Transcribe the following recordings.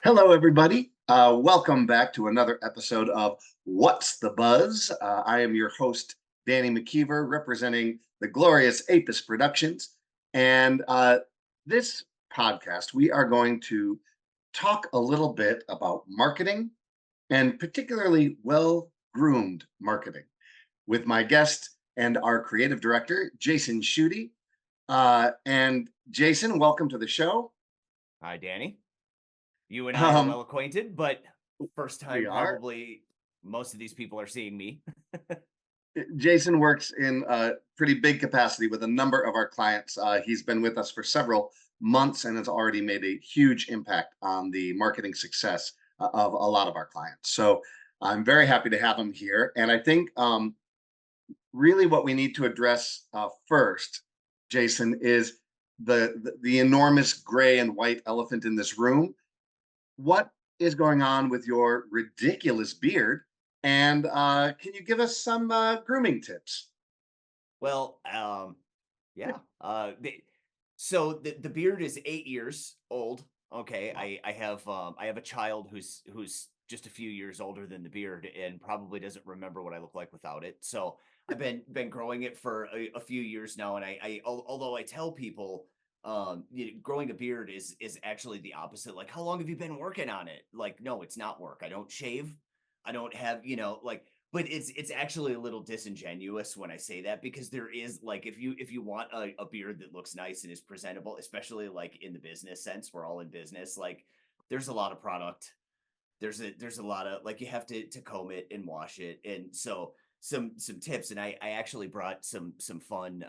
Hello, everybody. Welcome back to another episode of What's the Buzz? I am your host, Danny McKeever, representing the glorious Apis Productions. And this podcast, we are going to talk a little bit about marketing and particularly well-groomed marketing with my guest and our creative director, Jason Schutte. And Jason, welcome to the show. Hi, Danny. You and I are Um, well acquainted, but first we time are. probably most of these people are seeing me. Jason works in a pretty big capacity with a number of our clients. He's been with us for several months and has already made a huge impact on the marketing success of a lot of our clients. So I'm very happy to have him here. And I think really what we need to address first, Jason, is the enormous gray and white elephant in this room. What is going on with your ridiculous beard? And can you give us some grooming tips? Well, yeah. So the beard is 8 years old. Okay, Wow. I have a child who's just a few years older than the beard and probably doesn't remember what I look like without it. So I've been growing it for a few years now, and although I tell people growing a beard is actually the opposite. Like, how long have you been working on it? Like, no, it's not work. I don't shave. I don't have, like, but it's actually a little disingenuous when I say that, because there is, like, if you want a beard that looks nice and is presentable, especially like in the business sense, we're all in business, like there's a lot of product. There's a lot of, like, you have to comb it and wash it. And so some tips, and I actually brought some fun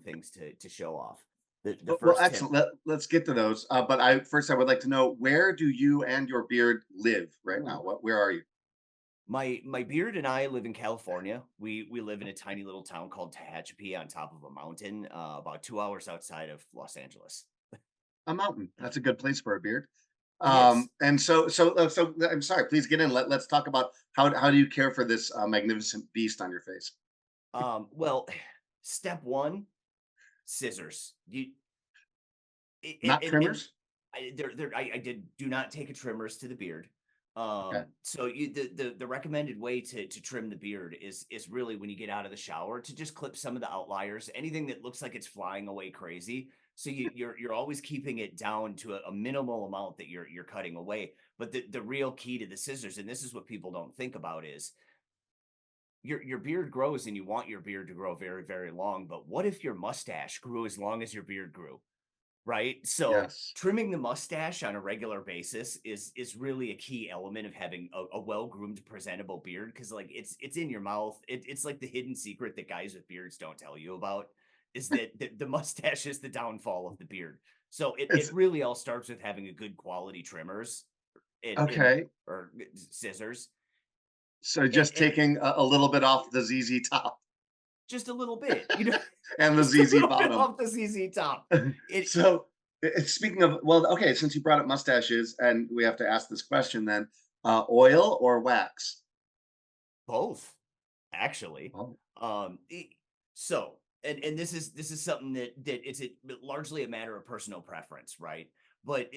things to show off. The Well, first tip. excellent. Let's get to those. But I would like to know, where do you and your beard live right now? Ooh. Where are you? My beard and I live in California. We live in a tiny little town called Tehachapi on top of a mountain, about 2 hours outside of Los Angeles. A mountain. That's a good place for a beard. It is. And so I'm sorry. Please get in. Let's talk about how do you care for this magnificent beast on your face? Well, step one, scissors. You Not and trimmers. I did do not take a trimmers to the beard. Okay. So the recommended way to trim the beard is really when you get out of the shower to just clip some of the outliers, anything that looks like it's flying away crazy. So you're always keeping it down to a minimal amount that you're cutting away. But the real key to the scissors, and this is what people don't think about, is your beard grows and you want your beard to grow very, very long. But what if your mustache grew as long as your beard grew? Right? So Yes. trimming the mustache on a regular basis is really a key element of having a well-groomed, presentable beard, because, like, it's in your mouth. It's like the hidden secret that guys with beards don't tell you about, is that the mustache is the downfall of the beard. So it It's really all starts with having a good quality trimmers and okay. or scissors, So and just taking a little bit off the ZZ top just a little bit, and the just a ZZ little bit bottom. off the ZZ top. It So, speaking of, well, okay, since you brought up mustaches, and we have to ask this question then, oil or wax? Both, actually. Oh, So, and this is something that it's largely a matter of personal preference, right? But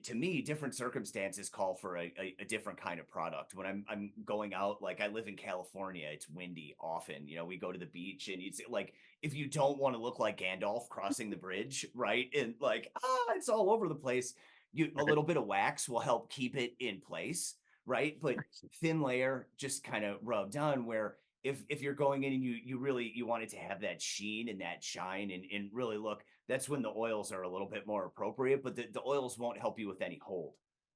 to me, different circumstances call for a different kind of product. When I'm going out, like, I live in California, it's windy often. We go to the beach, and it's like, if you don't want to look like Gandalf crossing the bridge, right? And, like, it's all over the place. A right. little bit of wax will help keep it in place, right? But thin layer just kind of rubbed on, where if you're going in and you really you want it to have that sheen and that shine and really look, that's when the oils are a little bit more appropriate, but the oils won't help you with any hold.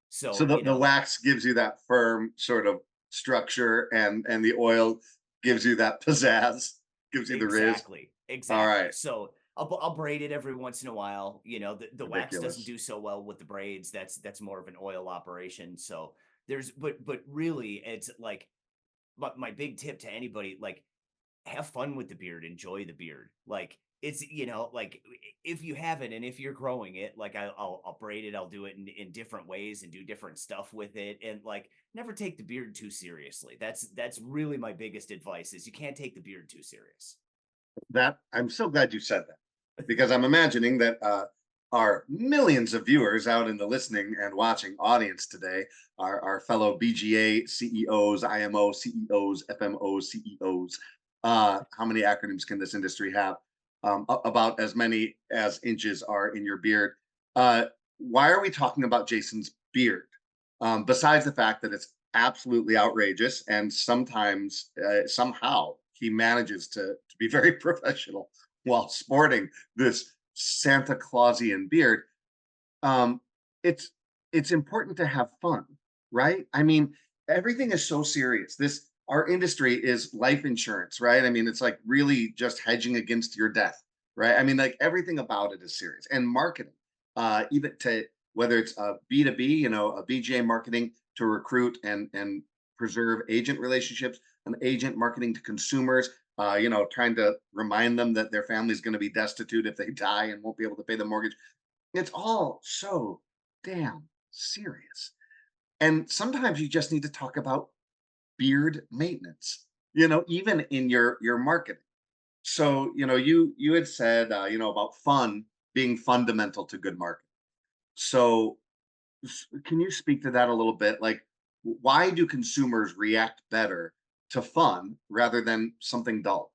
So So, the wax gives you that firm sort of structure, and the oil gives you that pizzazz, gives you the riz. exactly, All exactly. right, So I'll braid it every once in a while. The wax doesn't ridiculous. do so well with the braids. That's more of an oil operation. So but really, it's like, my big tip to anybody, like, have fun with the beard, enjoy the beard. Like, it's, like, if you have it and if you're growing it, like, I'll braid it, I'll do it in different ways and do different stuff with it. And, like, never take the beard too seriously. That's really my biggest advice, is you can't take the beard too serious. That I'm so glad you said that, because I'm imagining that our millions of viewers out in the listening and watching audience today, our fellow BGA CEOs, IMO CEOs, FMO CEOs. How many acronyms can this industry have? About as many as inches are in your beard. Uh, why are we talking about Jason's beard? Besides the fact that it's absolutely outrageous, and sometimes somehow he manages to be very professional while sporting this Santa Clausian beard. um, it's it's important to have fun, right? I mean, everything is so serious. This Our industry is life insurance, right? I mean, it's like really just hedging against your death, right? I mean, like everything about it is serious. And marketing, even to whether it's a B2B, a BGA marketing to recruit and preserve agent relationships, an agent marketing to consumers, trying to remind them that their family is going to be destitute if they die and won't be able to pay the mortgage. It's all so damn serious. And sometimes you just need to talk about beard maintenance, even in your marketing. So, you had said, about fun being fundamental to good marketing. So, can you speak to that a little bit? Like, why do consumers react better to fun rather than something dull?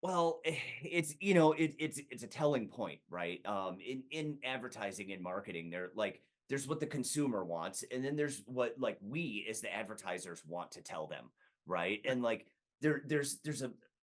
Well, it's a telling point, right? In advertising and marketing, there's what the consumer wants, and then there's what like we as the advertisers want to tell them, right? Right. And like there's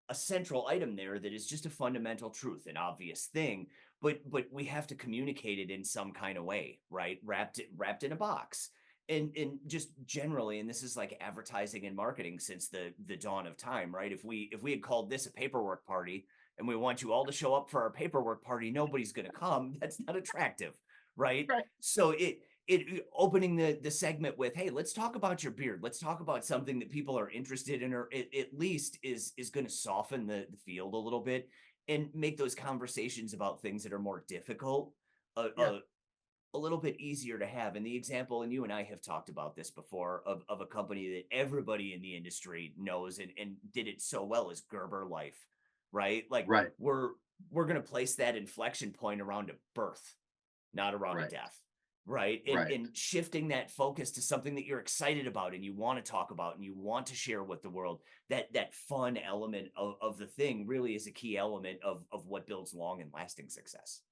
a central item there that is just a fundamental truth, an obvious thing, but we have to communicate it in some kind of way, right? Wrapped in a box. And just generally, and this is like advertising and marketing since the dawn of time, right? If we had called this a paperwork party and we want you all to show up for our paperwork party, nobody's going to come. That's not attractive, right? Right. So it opening the segment with, hey, let's talk about your beard, let's talk about something that people are interested in, or at least is going to soften the field a little bit and make those conversations about things that are more difficult a, Yeah. a, a little bit easier to have. And the example, and you and I have talked about this before, of a company that everybody in the industry knows and did it so well, is Gerber Life, right? Like Right. we're going to place that inflection point around a birth, not around a Right. death, right? And Right. shifting that focus to something that you're excited about and you want to talk about and you want to share with the world, that fun element of the thing really is a key element of what builds long and lasting success.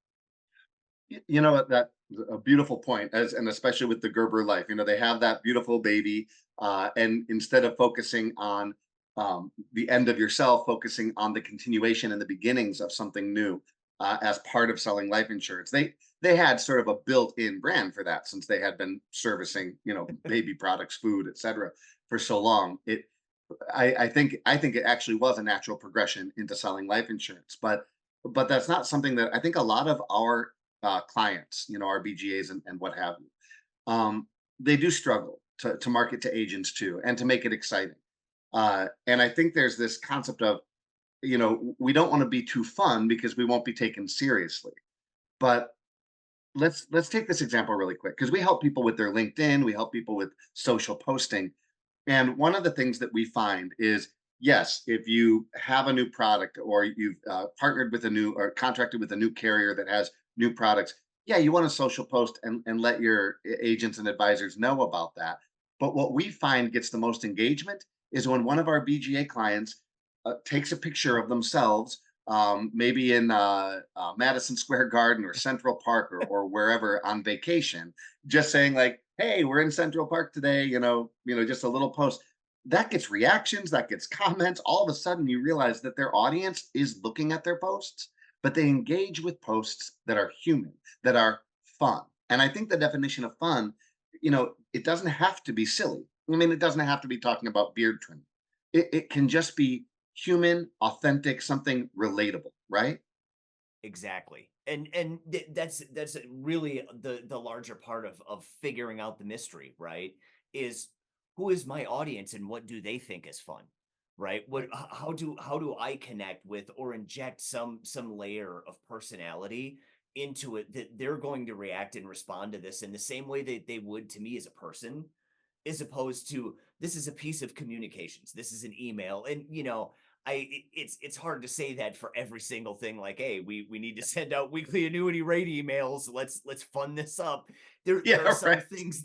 You know what? That's a beautiful point, and especially with the Gerber Life. They have that beautiful baby, and instead of focusing on the end of yourself, focusing on the continuation and the beginnings of something new as part of selling life insurance. They had sort of a built-in brand for that since they had been servicing, baby products, food, etc., for so long. I think it actually was a natural progression into selling life insurance, but that's not something that I think a lot of our clients, our BGAs and what have you, they do struggle to market to agents too and to make it exciting. And I think there's this concept of, we don't want to be too fun because we won't be taken seriously. But let's take this example really quick because we help people with their LinkedIn, we help people with social posting, and one of the things that we find is, yes, if you have a new product or you've partnered with a new or contracted with a new carrier that has new products, yeah, you want to social post and let your agents and advisors know about that. But what we find gets the most engagement is when one of our BGA clients takes a picture of themselves, maybe in Madison Square Garden or Central Park or wherever on vacation, just saying like, "Hey, we're in Central Park today." Just a little post that gets reactions, that gets comments. All of a sudden, you realize that their audience is looking at their posts, but they engage with posts that are human, that are fun. And I think the definition of fun, it doesn't have to be silly. I mean, it doesn't have to be talking about beard trimming. It can just be human, authentic, something relatable, right? Exactly. And that's really the larger part of figuring out the mystery, right? Is who is my audience and what do they think is fun? Right? Right. How do I connect with or inject some layer of personality into it that they're going to react and respond to this in the same way that they would to me as a person, as opposed to this is a piece of communications. This is an email. And it's hard to say that for every single thing. Like, hey, we need to send out weekly annuity rate emails. Let's fund this up. There are Yeah, some right. things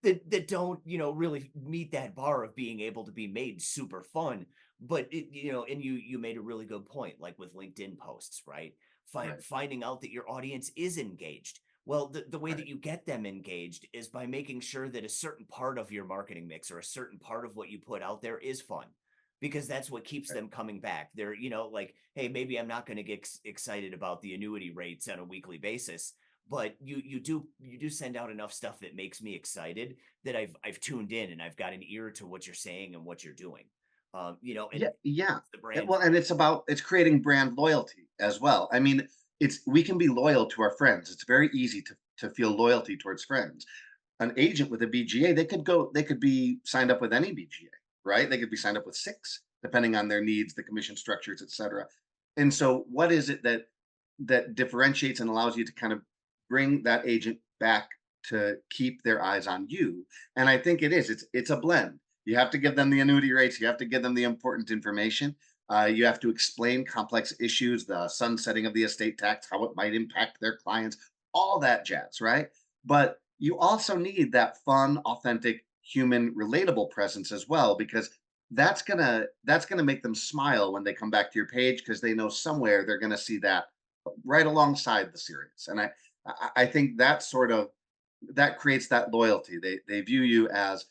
that don't, really meet that bar of being able to be made super fun. But and you made a really good point, like with LinkedIn posts, right? Right, Finding out that your audience is engaged. Well, the way right, that you get them engaged is by making sure that a certain part of your marketing mix or a certain part of what you put out there is fun, because that's what keeps right. them coming back. They're, like, hey, maybe I'm not going to get excited about the annuity rates on a weekly basis, but you do send out enough stuff that makes me excited that I've tuned in and I've got an ear to what you're saying and what you're doing. And Yeah, yeah. the brand Well, for and you. it's creating brand loyalty as well. I mean, it's we can be loyal to our friends. It's very easy to feel loyalty towards friends. An agent with a BGA, they could be signed up with any BGA, right? They could be signed up with 6, depending on their needs, the commission structures, et cetera. And so what is it that differentiates and allows you to kind of bring that agent back to keep their eyes on you? And I think it's a blend. You have to give them the annuity rates, you have to give them the important information. You have to explain complex issues, the sunsetting of the estate tax, how it might impact their clients, all that jazz, right? But you also need that fun, authentic, human, relatable presence as well, because that's gonna make them smile when they come back to your page, because they know somewhere they're gonna see that right alongside the series. And I think that creates that loyalty. They view you as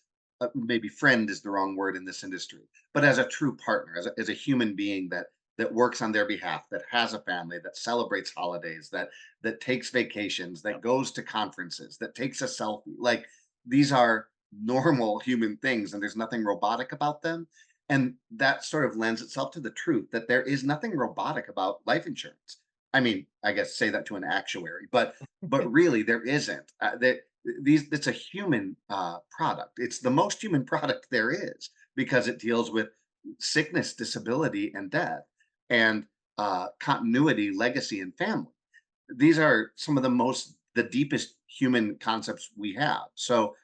maybe friend is the wrong word in this industry, but as a true partner, as a human being that works on their behalf, that has a family, that celebrates holidays, that takes vacations, that Yep. goes to conferences, that takes a selfie. Like, these are normal human things, and there's nothing robotic about them. And that sort of lends itself to the truth that there is nothing robotic about life insurance. I mean, I guess say that to an actuary, but really there isn't. That these It's a human product. It's the most human product there is, because it deals with sickness, disability, and death, and continuity, legacy, and family. These are some of the deepest human concepts we have. So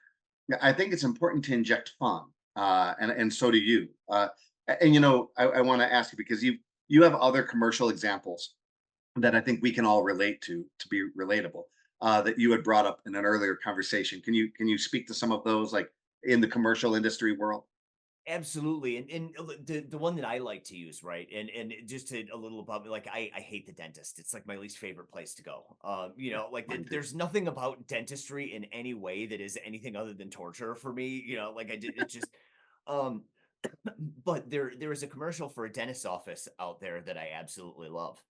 yeah, I think it's important to inject fun, and so do you. And I want to ask you, because you have other commercial examples that I think we can all relate to be relatable. That you had brought up in an earlier conversation. Can you speak to some of those, like in the commercial industry world? Absolutely, and the one that I like to use, right, and just to a little about me, like I hate the dentist. It's like my least favorite place to go. Yeah, Like mine too. there's nothing about dentistry in any way that is anything other than torture for me. Like I did it just, um, but there is a commercial for a dentist office out there that I absolutely love,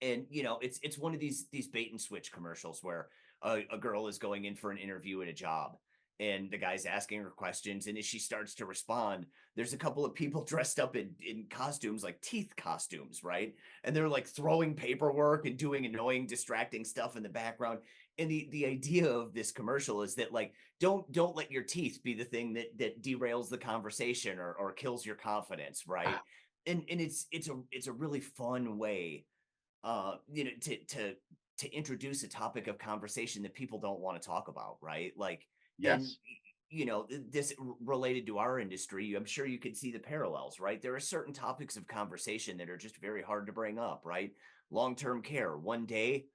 and it's one of these bait and switch commercials where a girl is going in for an interview at a job, and the guy's asking her questions, and as she starts to respond, there's a couple of people dressed up in costumes, like teeth costumes, right? And they're like throwing paperwork and doing annoying distracting stuff in the background. And the idea of this commercial is that, like, don't let your teeth be the thing that derails the conversation or kills your confidence, right? And it's a really fun way, to introduce a topic of conversation that people don't want to talk about, right? Like, and Yes. this related to our industry, I'm sure you could see the parallels, right? There are certain topics of conversation that are just very hard to bring up, right? Long-term care. One day,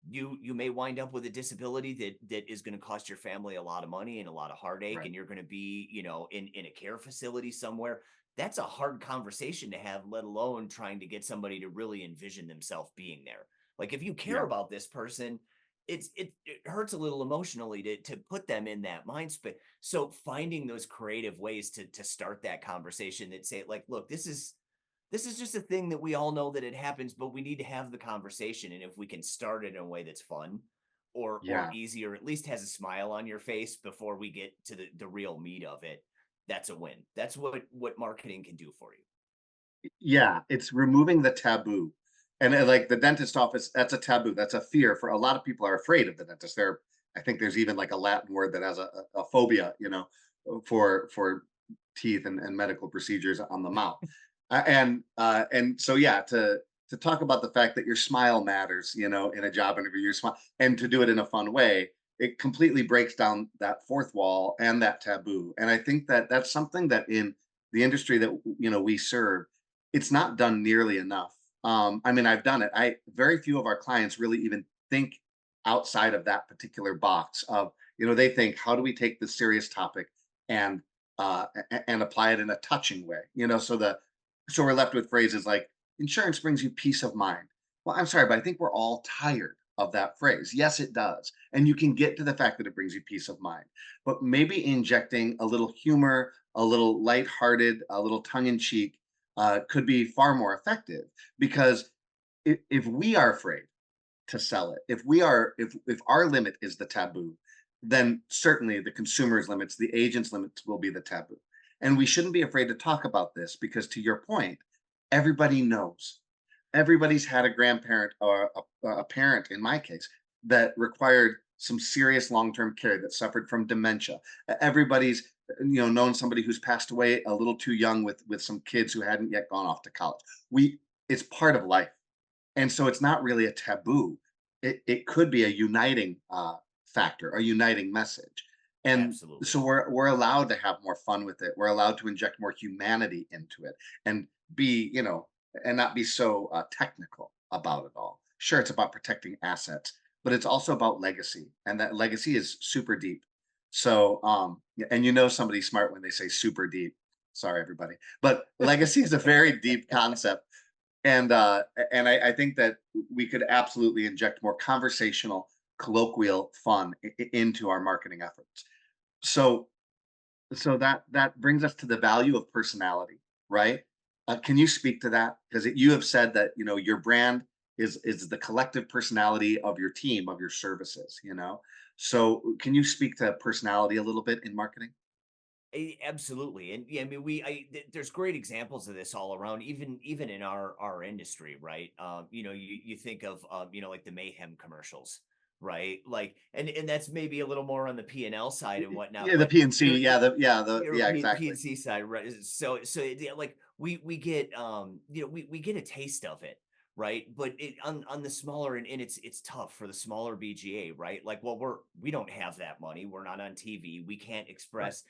you may wind up with a disability that is going to cost your family a lot of money and a lot of heartache, Right. and you're going to be, in a care facility somewhere. That's a hard conversation to have, let alone trying to get somebody to really envision themselves being there. Like, if you care Yeah. about this person, it hurts a little emotionally to put them in that mind space. So finding those creative ways to start that conversation that say, like, look, this is just a thing that we all know that it happens, but we need to have the conversation. And if we can start it in a way that's fun or Yeah. easy, or at least has a smile on your face before we get to the real meat of it, that's a win. That's what marketing can do for you. Yeah, it's removing the taboo. And like the dentist office, that's a taboo. That's a fear. For a lot of people are afraid of the dentist. I think there's even like a Latin word that has a phobia, for teeth and medical procedures on the mouth. And so yeah, to talk about the fact that your smile matters, in a job interview, your smile, and to do it in a fun way, it completely breaks down that fourth wall and that taboo. And I think that that's something that in the industry that we serve, it's not done nearly enough. I mean, I've done it. I Very few of our clients really even think outside of that particular box of, they think, how do we take this serious topic and and apply it in a touching way? So we're left with phrases like insurance brings you peace of mind. Well, I'm sorry, but I think we're all tired of that phrase. Yes, it does. And you can get to the fact that it brings you peace of mind. But maybe injecting a little humor, a little lighthearted, a little tongue in cheek could be far more effective because if we are afraid to sell it, if our limit is the taboo, then certainly the consumer's limits, the agent's limits will be the taboo. And we shouldn't be afraid to talk about this because, to your point, everybody knows. Everybody's had a grandparent or a parent, in my case, that required some serious long-term care that suffered from dementia. Everybody's known somebody who's passed away a little too young with some kids who hadn't yet gone off to college. We It's part of life, and so it's not really a taboo. It could be a uniting factor, a uniting message, and Absolutely. so we're allowed to have more fun with it. We're allowed to inject more humanity into it, and be and not be so technical about it all. Sure, it's about protecting assets, but it's also about legacy, and that legacy is super deep. So, and somebody's smart when they say super deep. Sorry, everybody, but legacy is a very deep concept, and I think that we could absolutely inject more conversational, colloquial fun into our marketing efforts. So that brings us to the value of personality, right? Can you speak to that? Because you have said that your brand is the collective personality of your team, of your services. So can you speak to personality a little bit in marketing? Absolutely, and yeah, I mean, there's great examples of this all around, even in our industry, right? You think of like the mayhem commercials, right? Like, and that's maybe a little more on the P&L side and whatnot, Yeah, the but PNC. there, Yeah, P exactly. and C side, right? So yeah, like we get we get a taste of it, right? But on the smaller, and it's tough for the smaller BGA, right? Like, well, we don't have that money, we're not on TV, we can't Right. express.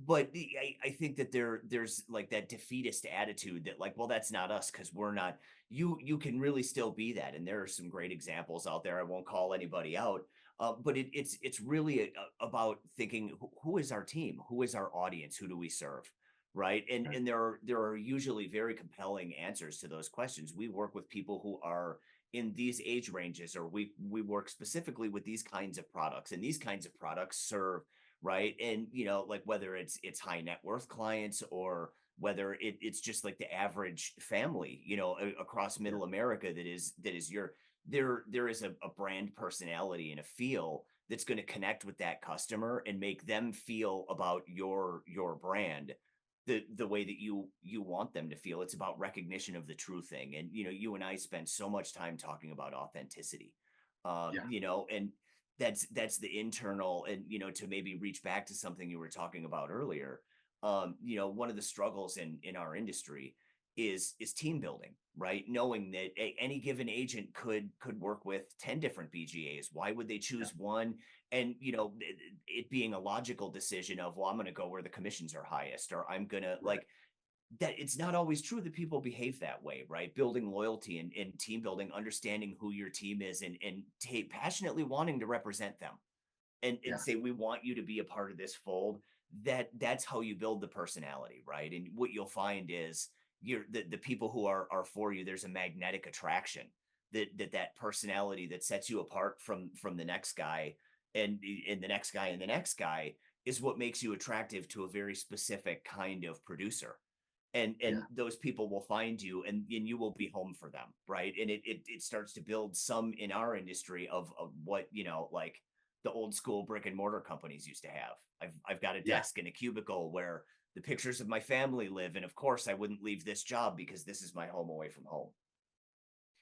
But I think that there's like that defeatist attitude that, like, well, that's not us because we're not. You can really still be that, and there are some great examples out there. I won't call anybody out, but it's really about thinking who is our team, who is our audience, who do we serve, right? And Right. and there are usually very compelling answers to those questions. We work with people who are in these age ranges, or we work specifically with these kinds of products, and these kinds of products serve, right? And like, whether it's high net worth clients, or whether it's just like the average family, across Yeah. middle America, that is your there is a brand personality and a feel that's going to connect with that customer and make them feel about your brand the way that you want them to feel. It's about recognition of the true thing. And you and I spend so much time talking about authenticity, Yeah. and that's the internal. And to maybe reach back to something you were talking about earlier, one of the struggles in our industry is team building, right? Knowing that any given agent could work with 10 different BGAs. Why would they Yeah. choose one? And it being a logical decision of, well, I'm going to go where the commissions are highest, or I'm going to, Right. like, that. It's not always true that people behave that way, right? Building loyalty and team building, understanding who your team is, and passionately wanting to represent them, and Yeah. say, we want you to be a part of this fold. That's how you build the personality, right? And what you'll find is, the people who are for you, there's a magnetic attraction, that personality that sets you apart from the next guy, and the next guy and the next guy, is what makes you attractive to a very specific kind of producer. And Yeah. those people will find you, and you will be home for them, right? And it starts to build some in our industry of what, like, the old school brick and mortar companies used to have. I've got a Yeah. desk and a cubicle where the pictures of my family live, and of course I wouldn't leave this job because this is my home away from home.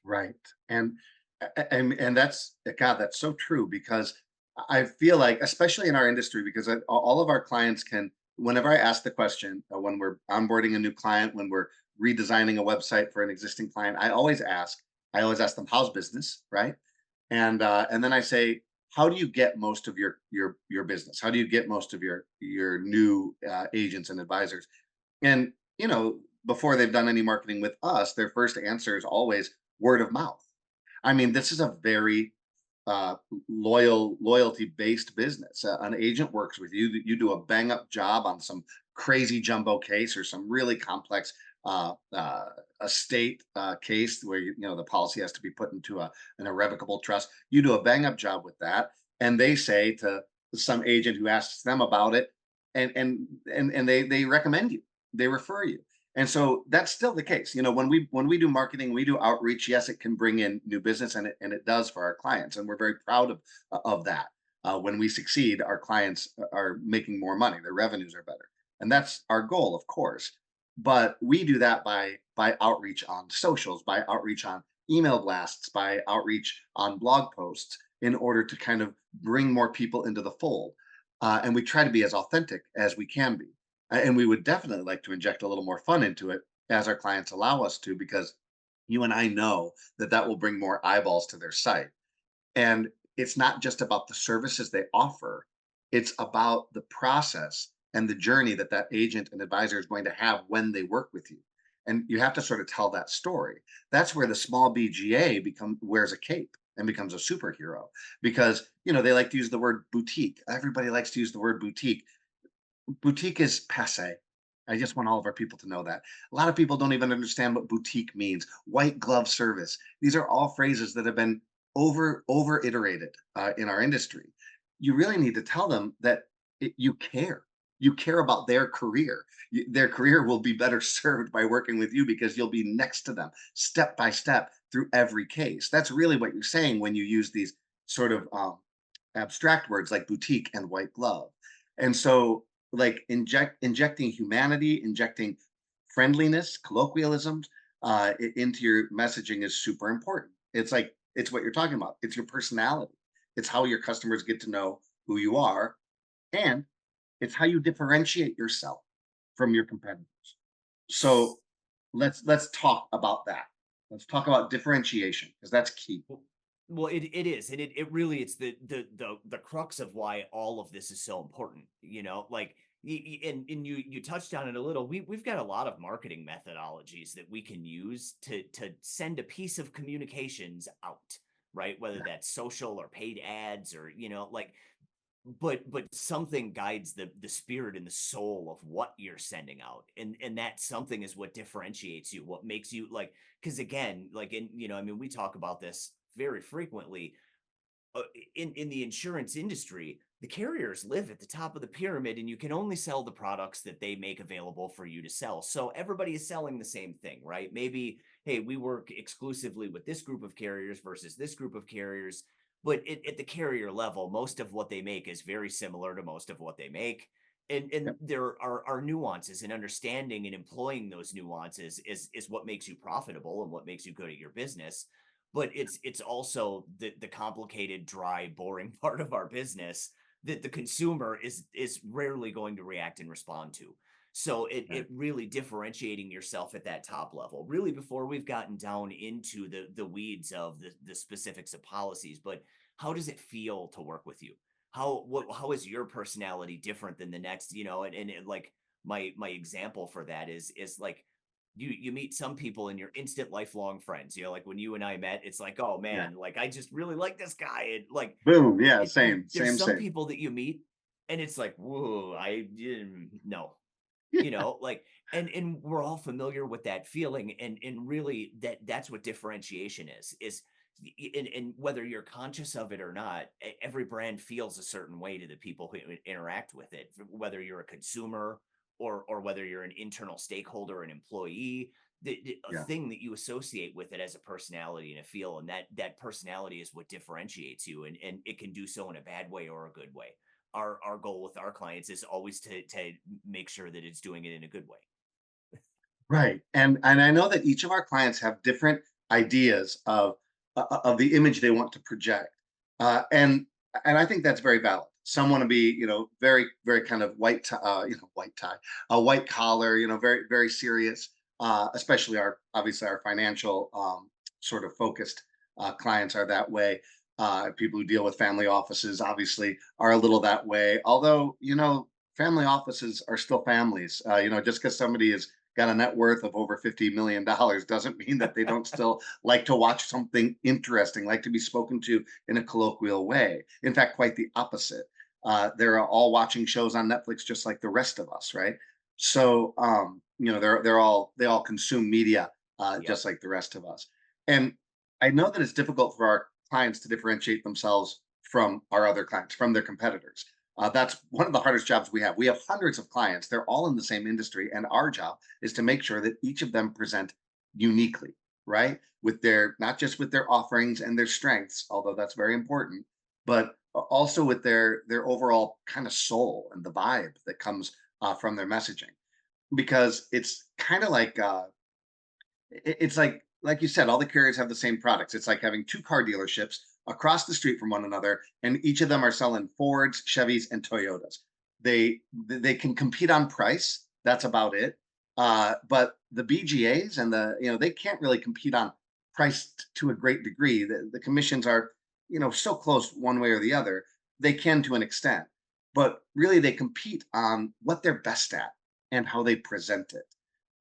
Right. And that's God, that's so true because I feel like, especially in our industry, because all of our clients can, whenever I ask the question, when we're onboarding a new client, when we're redesigning a website for an existing client, I always ask them, how's business, right? And then I say, how do you get most of your business? How do you get most of your new agents and advisors? And before they've done any marketing with us, their first answer is always word of mouth. I mean, this is a very uh, loyalty based business. An agent works with you. You do a bang up job on some crazy jumbo case or some really complex uh, uh, estate case where the policy has to be put into an irrevocable trust. You do a bang up job with that, and they say to some agent who asks them about it, and they recommend you, they refer you. And so that's still the case. When we do marketing, we do outreach. Yes, it can bring in new business, and it does for our clients, and we're very proud of that. When we succeed, our clients are making more money; their revenues are better, and that's our goal, of course. But we do that by outreach on socials, by outreach on email blasts, by outreach on blog posts, in order to kind of bring more people into the fold. And we try to be as authentic as we can be. And we would definitely like to inject a little more fun into it as our clients allow us to, because you and I know that that will bring more eyeballs to their site. And it's not just about the services they offer, it's about the process and the journey that that agent and advisor is going to have when they work with you. And you have to sort of tell that story. That's where the small BGA wears a cape and becomes a superhero, because they like to use the word boutique. Everybody likes to use the word boutique. Boutique is passe. I just want all of our people to know that. A lot of people don't even understand what boutique means. White glove service. These are all phrases that have been over iterated in our industry. You really need to tell them that you care. You care about their career. Their career will be better served by working with you, because you'll be next to them step by step through every case. That's really what you're saying when you use these sort of abstract words like boutique and white glove. And so, like, injecting humanity, injecting friendliness, colloquialisms into your messaging is super important. It's what you're talking about. It's your personality. It's how your customers get to know who you are, and it's how you differentiate yourself from your competitors. So let's talk about that. Let's talk about differentiation, because that's key. Well, it is, and it really it's the crux of why all of this is so important. Like and you touched on it a little. We've got a lot of marketing methodologies that we can use to send a piece of communications out, right? Whether Yeah. that's social or paid ads or like but something guides the spirit and the soul of what you're sending out, and that something is what differentiates you, what makes you like, because again, like I mean, we talk about this very frequently. In the insurance industry, the carriers live at the top of the pyramid, and you can only sell the products that they make available for you to sell. So everybody is selling the same thing, right? Maybe, hey, we work exclusively with this group of carriers versus this group of carriers. But at the carrier level, most of what they make is very similar to most of what they make. And Yep. there are nuances, and understanding and employing those nuances is what makes you profitable and what makes you good at your business. But it's also the complicated, dry, boring part of our business that the consumer is rarely going to react and respond to. So it Right. really differentiating yourself at that top level, really before we've gotten down into the weeds of the specifics of policies. But how does it feel to work with you? How is your personality different than the next? Like my example for that is like you meet some people and you're instant lifelong friends. Like when you and I met, it's like, oh Yeah. man, like I just really like this guy. And like Boom. Yeah. and Same. there's Same. some Same. people that you meet and it's like, whoa, I didn't know, Yeah. like and we're all familiar with that feeling, and really that's what differentiation is and whether you're conscious of it or not, every brand feels a certain way to the people who interact with it, whether you're a consumer or whether you're an internal stakeholder, an employee, a Yeah. thing that you associate with it as a personality and a feel, and that personality is what differentiates you, and it can do so in a bad way or a good way. Our goal with our clients is always to make sure that it's doing it in a good way. Right. And I know that each of our clients have different ideas of the image they want to project. And I think that's very valid. Some want to be, very, very kind of white tie, a white collar, very, very serious, especially obviously our financial sort of focused clients are that way. People who deal with family offices obviously are a little that way. Although, family offices are still families. Just because somebody is got a net worth of over $50 million doesn't mean that they don't still like to watch something interesting, like to be spoken to in a colloquial way. In fact, quite the opposite. They're all watching shows on Netflix just like the rest of us, right? So, they all consume media Yep. just like the rest of us. And I know that it's difficult for our clients to differentiate themselves from our other clients, from their competitors. That's one of the hardest jobs we have. We have hundreds of clients. They're all in the same industry, and our job is to make sure that each of them present uniquely, right? With their not just with their offerings and their strengths, although that's very important, but also with their overall kind of soul and the vibe that comes from their messaging. Because it's kind of like it's like you said, all the carriers have the same products. It's like having two car dealerships across the street from one another, and each of them are selling Fords, Chevys, and Toyotas. They can compete on price. That's about it. But the BGAs and they can't really compete on price to a great degree. The commissions are so close one way or the other. They can to an extent, but really they compete on what they're best at and how they present it.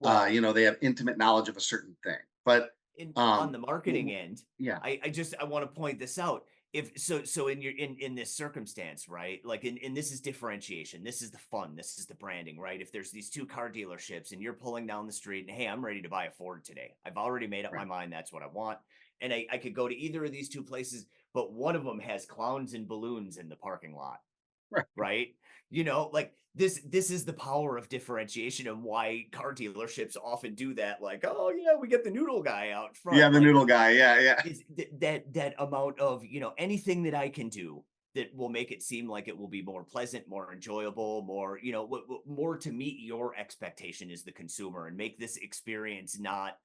Well, They have intimate knowledge of a certain thing. But in on um, the w- marketing w- end, yeah, I want to point this out. If so in your in this circumstance, right? Like and this is differentiation. This is the fun. This is the branding, right? If there's these two car dealerships and you're pulling down the street and hey, I'm ready to buy a Ford today. I've already made up my right, mind that's what I want. And I could go to either of these two places, but one of them has clowns and balloons in the parking lot, right. right? Like this is the power of differentiation and why car dealerships often do that. Like, oh yeah, we get the noodle guy out Yeah, front. the Like noodle guy. Yeah, yeah, is that amount of anything that I can do that will make it seem like it will be more pleasant, more enjoyable, more more to meet your expectation as the consumer and make this experience not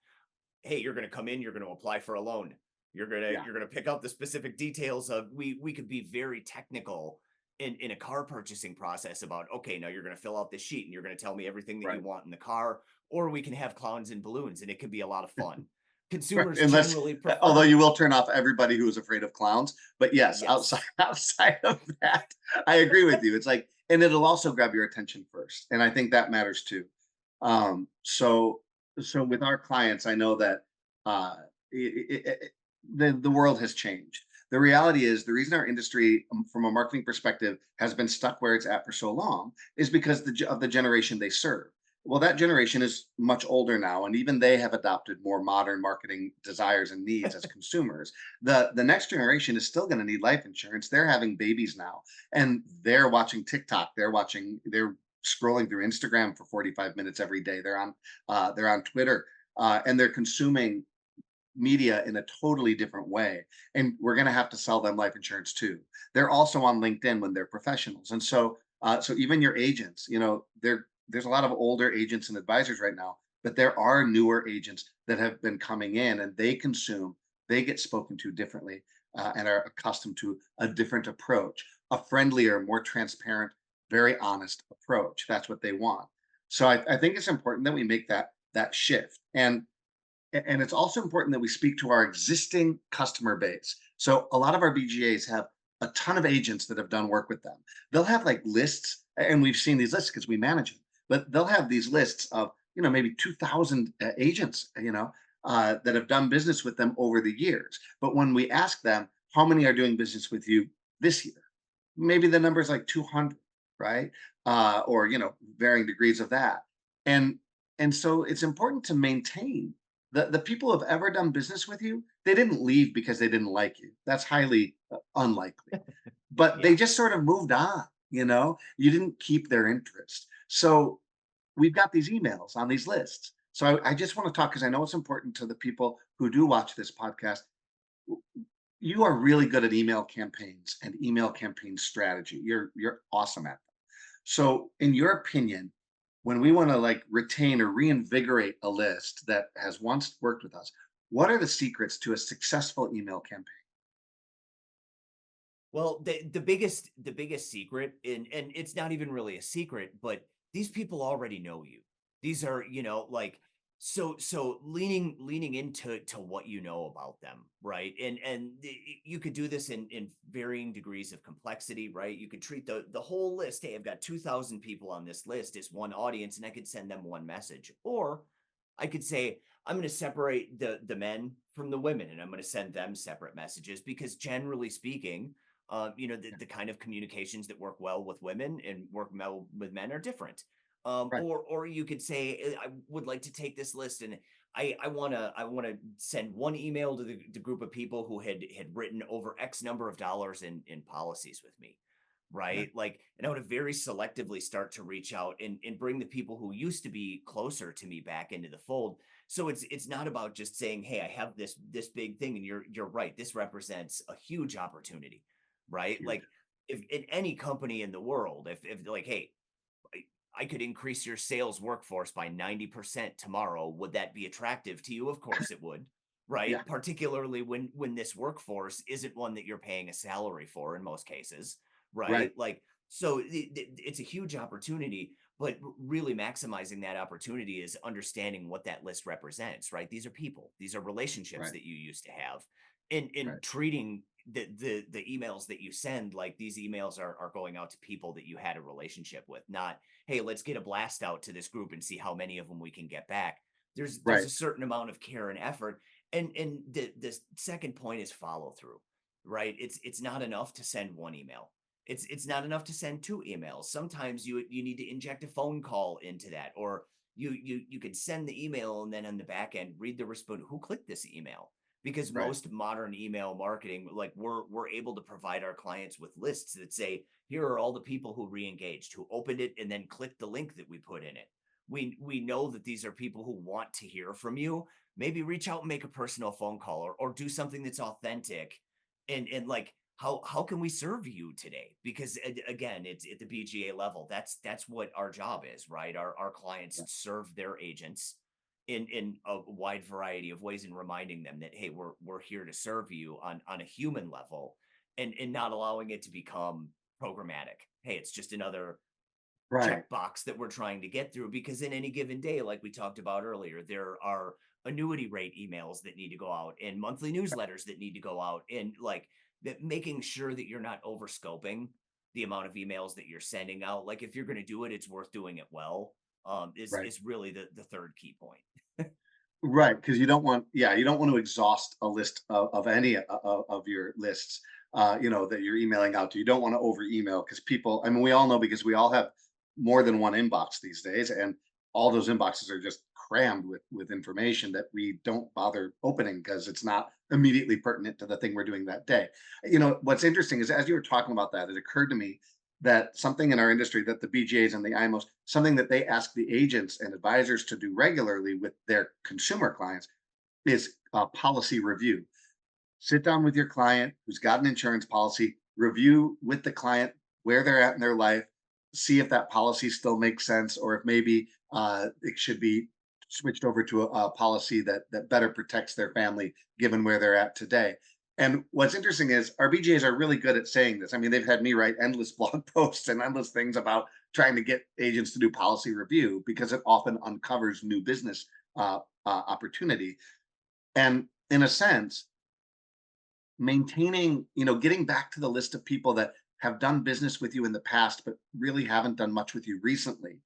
hey, you're going to come in, you're going to apply for a loan. yeah. You're going to pick out the specific details of we could be very technical in a car purchasing process about okay, now you're going to fill out this sheet and you're going to tell me everything that you Right, want in the car or we can have clowns and balloons and it can be a lot of fun. right. Consumers Unless, generally although prefer you will turn off everybody who is afraid of clowns. But yes, outside yes. outside of that, I agree with you. It's like, and it'll also grab your attention first, and I think that matters too. Um, so so with our clients, I know that uh, the world has changed. The reality is, the reason our industry, from a marketing perspective, has been stuck where it's at for so long is because of the generation they serve. Well, that generation is much older now, and even they have adopted more modern marketing desires and needs as consumers. The next generation is still going to need life insurance. They're having babies now, and they're watching TikTok. They're scrolling through Instagram for 45 minutes every day. They're on Twitter, and they're consuming media in a totally different way. And we're going to have to sell them life insurance too. They're also on LinkedIn when they're professionals. And so even your agents, there's a lot of older agents and advisors right now, but there are newer agents that have been coming in and they get spoken to differently and are accustomed to a different approach, a friendlier, more transparent, very honest approach. That's what they want. So I think it's important that we make that shift. And it's also important that we speak to our existing customer base. So a lot of our BGAs have a ton of agents that have done work with them. They'll have like lists, and we've seen these lists because we manage them. But they'll have these lists of maybe 2,000 agents, that have done business with them over the years. But when we ask them how many are doing business with you this year, maybe the number is like 200, right? Or varying degrees of that. And and so it's important to maintain the people who have ever done business with you, they didn't leave because they didn't like you. That's highly unlikely. But they Yeah. just sort of moved on, You didn't keep their interest. So we've got these emails on these lists. So I just want to talk because I know it's important to the people who do watch this podcast. You are really good at email campaigns and email campaign strategy. You're awesome at them. So, in your opinion, when we want to like retain or reinvigorate a list that has once worked with us, what are the secrets to a successful email campaign? Well, the biggest secret, and it's not even really a secret, but these people already know you. These are, like So leaning into what you know about them, right? You could do this in varying degrees of complexity, right? You could treat the whole list. Hey, I've got 2,000 people on this list as one audience, and I could send them one message. Or I could say I'm going to separate the men from the women, and I'm going to send them separate messages because generally speaking, the kind of communications that work well with women and work well with men are different. Right. Or you could say, I would like to take this list and I wanna send one email to the group of people who had written over X number of dollars in policies with me, Right. right? Like, and I would very selectively start to reach out and bring the people who used to be closer to me back into the fold. So it's not about just saying, hey, I have this big thing, and you're right. This represents a huge opportunity, right? Huge. Like if in any company in the world, if like, hey, I I could increase your sales workforce by 90% tomorrow. Would that be attractive to you? Of course it would, Yeah. right? Particularly when this workforce isn't one that you're paying a salary for in most cases, Right. right? Like so it's a huge opportunity, but really maximizing that opportunity is understanding what that list represents, right? These are people, these are relationships Right. that you used to have. In Right. treating the emails that you send like these emails are going out to people that you had a relationship with, not hey, let's get a blast out to this group and see how many of them we can get back. There's Right. a certain amount of care and effort. And the second point is follow through, right? It's not enough to send one email. It's not enough to send two emails. Sometimes you need to inject a phone call into that, or you could send the email and then on the back end read the response. Who clicked this email? Because Right. most modern email marketing, like we're able to provide our clients with lists that say, here are all the people who re-engaged, who opened it and then clicked the link that we put in it. We know that these are people who want to hear from you. Maybe reach out and make a personal phone call, or do something that's authentic, and like how can we serve you today? Because again, it's at the BGA level. That's what our job is, right? Our clients Yeah. serve their agents in a wide variety of ways, and reminding them that hey, we're here to serve you on a human level, and not allowing it to become programmatic. Hey, it's just another Right. checkbox that we're trying to get through, because in any given day, like we talked about earlier, there are annuity rate emails that need to go out and monthly newsletters that need to go out, and like that, making sure that you're not overscoping the amount of emails that you're sending out. Like if you're going to do it, it's worth doing it well. Right. Is really the third key point. Right. Because you don't want, yeah, you don't want to exhaust a list of any of your lists, that you're emailing out to. You don't want to over email because people, I mean, we all know because we all have more than one inbox these days, and all those inboxes are just crammed with information that we don't bother opening because it's not immediately pertinent to the thing we're doing that day. What's interesting is as you were talking about that, it occurred to me that something in our industry that the BGAs and the IMOs, something that they ask the agents and advisors to do regularly with their consumer clients is a policy review. Sit down with your client who's got an insurance policy, review with the client where they're at in their life, see if that policy still makes sense or if maybe it should be switched over to a policy that better protects their family given where they're at today. And what's interesting is our BJs are really good at saying this. I mean, they've had me write endless blog posts and endless things about trying to get agents to do policy review because it often uncovers new business opportunity. And in a sense, maintaining, getting back to the list of people that have done business with you in the past, but really haven't done much with you recently.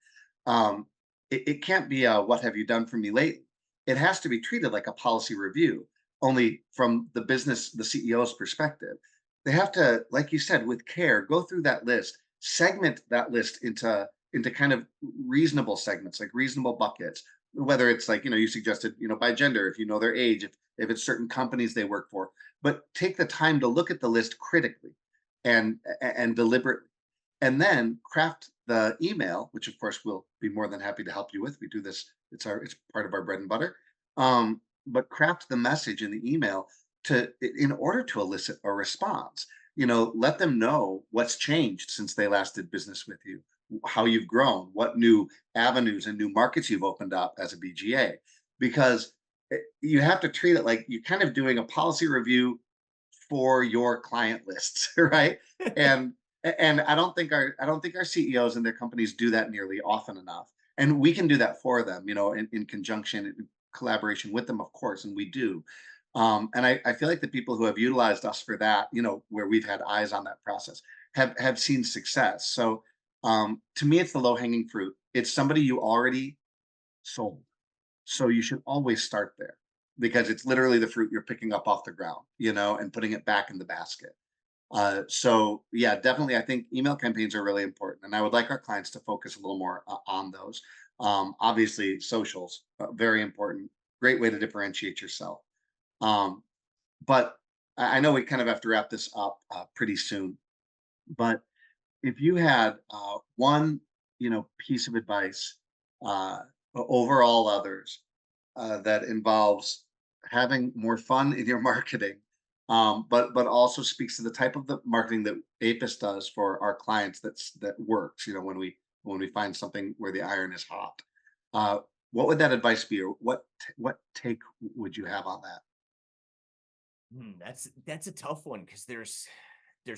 It can't be a what have you done for me lately? It has to be treated like a policy review, only from the business, the CEO's perspective. They have to, like you said, with care, go through that list, segment that list into kind of reasonable segments, like reasonable buckets. Whether it's like, you suggested, by gender, if you know their age, if it's certain companies they work for, but take the time to look at the list critically and deliberately, and then craft the email, which of course we'll be more than happy to help you with. We do this; it's part of our bread and butter. But craft the message in the email in order to elicit a response. Let them know what's changed since they last did business with you, how you've grown, what new avenues and new markets you've opened up as a BGA, because you have to treat it like you're kind of doing a policy review for your client lists, right? And and I don't think our CEOs and their companies do that nearly often enough. And we can do that for them, in conjunction, in collaboration with them, of course, and we do. And I feel like the people who have utilized us for that, where we've had eyes on that process, have seen success. So to me, it's the low hanging fruit. It's somebody you already sold. So you should always start there because it's literally the fruit you're picking up off the ground, and putting it back in the basket. So yeah, definitely, I think email campaigns are really important, and I would like our clients to focus a little more on those. Obviously, socials, very important, great way to differentiate yourself. Um, but I know we kind of have to wrap this up pretty soon. But if you had one, piece of advice over all others that involves having more fun in your marketing, but also speaks to the type of the marketing that APIS does for our clients, that works. When we find something where the iron is hot, uh, what would that advice be, or what take would you have on that? That's a tough one because there's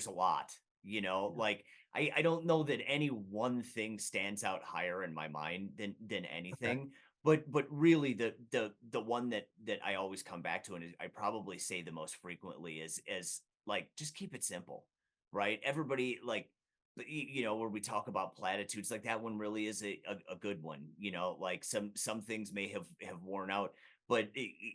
a lot, like I don't know that any one thing stands out higher in my mind than Okay. anything, but really the one that I always come back to and I probably say the most frequently is like just keep it simple, right? Everybody like where we talk about platitudes like that one really is a good one, like some things may have worn out, but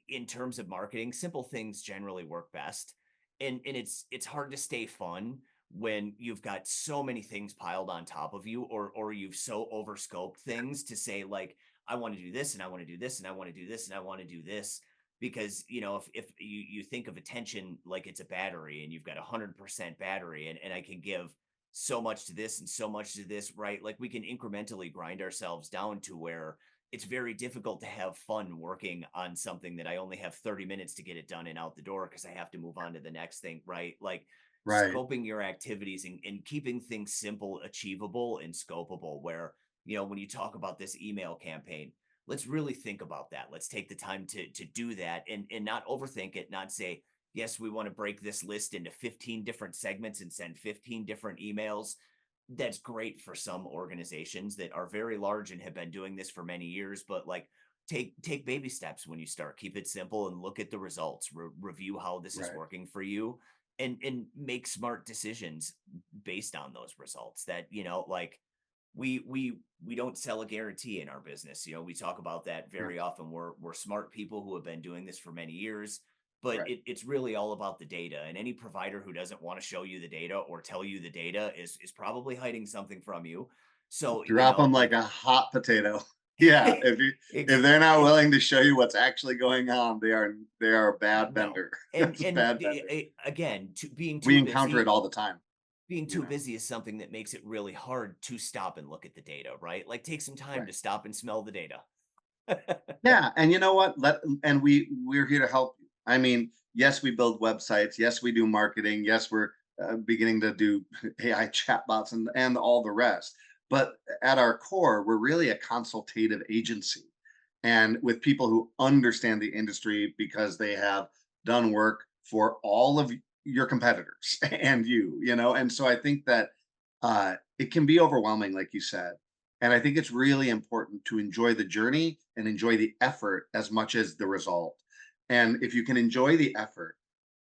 in terms of marketing, simple things generally work best. And it's hard to stay fun when you've got so many things piled on top of you, or you've so overscoped things to say like I want to do this and I want to do this and I want to do this and I want to do this, because if you think of attention like it's a battery and you've got 100% battery, and I can give so much to this and so much to this, right? Like we can incrementally grind ourselves down to where it's very difficult to have fun working on something that I only have 30 minutes to get it done and out the door because I have to move on to the next thing, right? Like Right. scoping your activities and keeping things simple, achievable, and scopable. Where, when you talk about this email campaign, let's really think about that. Let's take the time to do that and not overthink it, not say, yes, we want to break this list into 15 different segments and send 15 different emails. That's great for some organizations that are very large and have been doing this for many years, but like take baby steps when you start. Keep it simple and look at the results. Review how this is Right. working for you, and make smart decisions based on those results. That like we don't sell a guarantee in our business. We talk about that Right. very often. We're smart people who have been doing this for many years, but Right. it's really all about the data. And any provider who doesn't want to show you the data or tell you the data is probably hiding something from you. So, Drop them like like a hot potato. Yeah, if they're not ex- willing to show you what's actually going on, they are a bad no. vendor. And That's a bad vendor. again, being We too encounter it busy, all the time, being you too know? busy is something that makes it really hard to stop and look at the data, right? Like take some time Right. to stop and smell the data. Yeah, and you know what? We're here to help you. I mean, yes, we build websites. Yes, we do marketing. Yes, we're beginning to do AI chatbots and all the rest. But at our core, we're really a consultative agency, and with people who understand the industry because they have done work for all of your competitors and you. And so I think that it can be overwhelming, like you said, and I think it's really important to enjoy the journey and enjoy the effort as much as the result. And if you can enjoy the effort,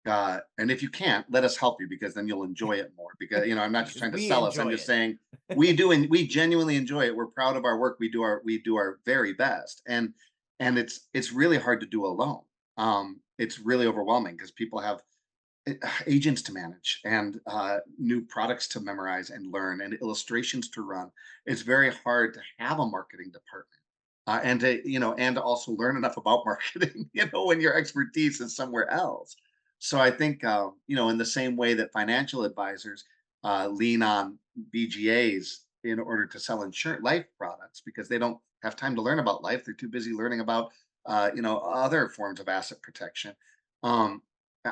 and if you can't, let us help you, because then you'll enjoy it more. Because I'm not just Because trying to we sell us. I'm enjoy just it. saying we do, and we genuinely enjoy it. We're proud of our work. We do our very best, and it's really hard to do alone. It's really overwhelming because people have agents to manage, and new products to memorize and learn, and illustrations to run. It's very hard to have a marketing department, and to also learn enough about marketing, when your expertise is somewhere else. So I think, in the same way that financial advisors lean on BGAs in order to sell insurance life products because they don't have time to learn about life, they're too busy learning about other forms of asset protection. Um,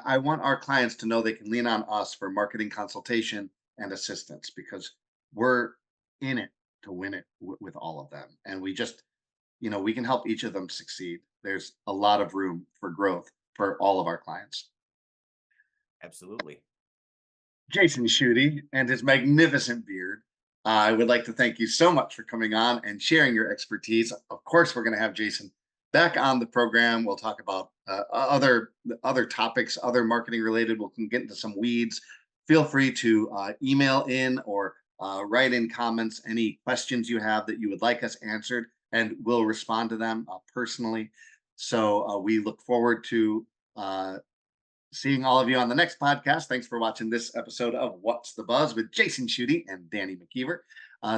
I want our clients to know they can lean on us for marketing consultation and assistance, because we're in it to win it with all of them. And we can help each of them succeed. There's a lot of room for growth for all of our clients. Absolutely. Jason Schutte and his magnificent beard. I would like to thank you so much for coming on and sharing your expertise. Of course, we're going to have Jason back on the program. We'll talk about other topics, other marketing related. We can get into some weeds. Feel free to email in or write in comments any questions you have that you would like us answered, and we'll respond to them personally. So we look forward to seeing all of you on the next podcast. Thanks for watching this episode of What's the Buzz with Jason Schutte and Danny McKeever.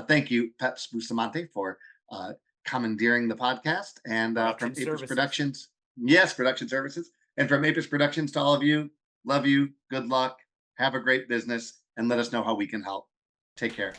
Thank you, Peps Bustamante, for uh, commandeering the podcast. And from Production Apis services. Productions, yes, production services. And from Apis Productions to all of you, love you, good luck, have a great business, and let us know how we can help. Take care.